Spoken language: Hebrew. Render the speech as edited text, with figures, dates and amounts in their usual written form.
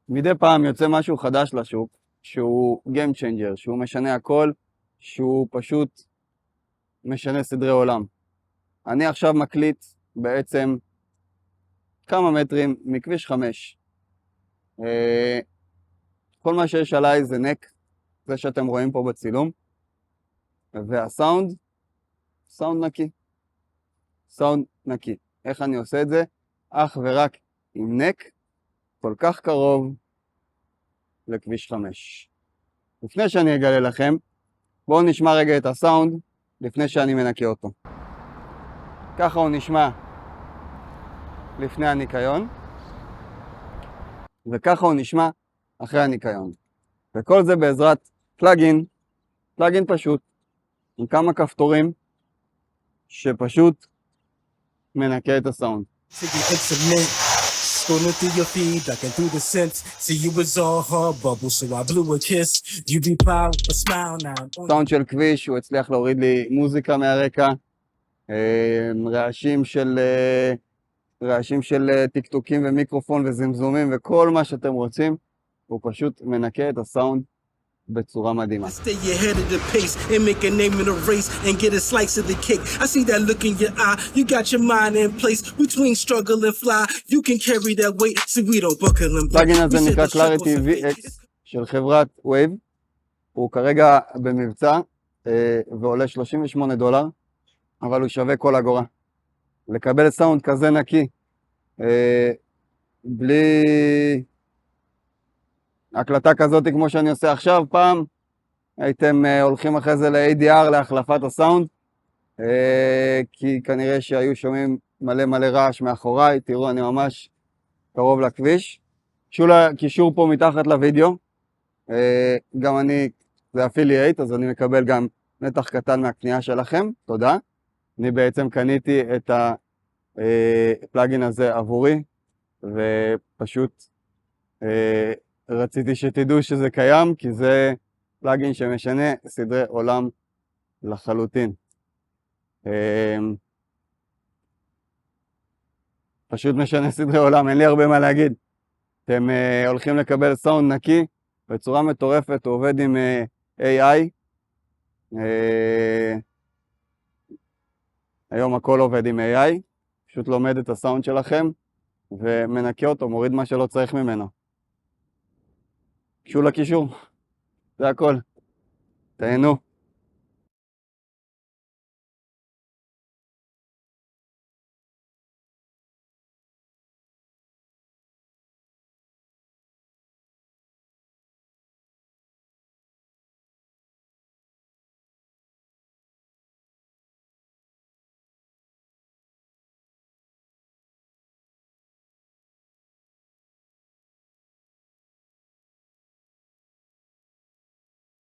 מדי פעם יוצא משהו חדש לשוק, שהוא Game Changer, שהוא משנה הכל, שהוא פשוט משנה סדרי עולם. אני עכשיו מקליט בעצם כמה מטרים מכביש 5. כל מה שיש עליי זה נק, זה שאתם רואים פה בצילום, והסאונד, סאונד נקי. סאונד נקי. איך אני עושה את זה? אך ורק עם נק, כל כך קרוב לכביש 5. לפני שאני אגלה לכם, בואו נשמע רגע את הסאונד לפני שאני מנקה אותו. ככה הוא נשמע לפני הניקיון, וככה הוא נשמע אחרי הניקיון. וכל זה בעזרת פלאגין פשוט, עם כמה כפתורים שפשוט מנקה את הסאונד. Scrolling through your feed, ducking through the scents. See you was all her bubble, so I blew a kiss. You be proud, but smile now. סאונד של כביש, הוא הצליח להוריד לי מוזיקה מהרקע, רעשים של טיקטוקים ומיקרופון וזמזומים וכל מה שאתם רוצים, הוא פשוט מנקה את הסאונד בצורה מדהימה. Stay ahead of the pace and make a name in a race and get a slice of the cake. I see that look in your eye. You got your mind in place between struggle and fly. You can carry that weight so we don't buckle and break. הפלאגין הזה נקרא Clarity VX של חברת Wave. הוא כרגע במבצע ועולה $38, אבל הוא שווה כל אגורה. לקבל סאונד כזה נקי, בלי הקלטה כזאת כמו שאני עושה עכשיו, פעם הייתם הולכים אחרי זה ל-ADR להחלפת הסאונד, כי כנראה שהיו שומעים מלא רעש מאחוריי. תראו, אני ממש קרוב לכביש. קישור פה מתחת לוידאו, גם אני, זה אפילייט, אז אני מקבל גם נתח קטן מהקנייה שלכם, תודה. אני בעצם קניתי את הפלאגין הזה עבורי, ופשוט רציתי שתדעו שזה קיים, כי זה פלאגין שמשנה סדרי עולם לחלוטין. פשוט משנה סדרי עולם, אין לי הרבה מה להגיד. אתם הולכים לקבל סאונד נקי בצורה מטורפת, הוא עובד עם AI. היום הכל עובד עם AI, פשוט לומד את הסאונד שלכם ומנקה אותו, מוריד מה שלא צריך ממנו. קשו לקישור, זה הכל. תהנו.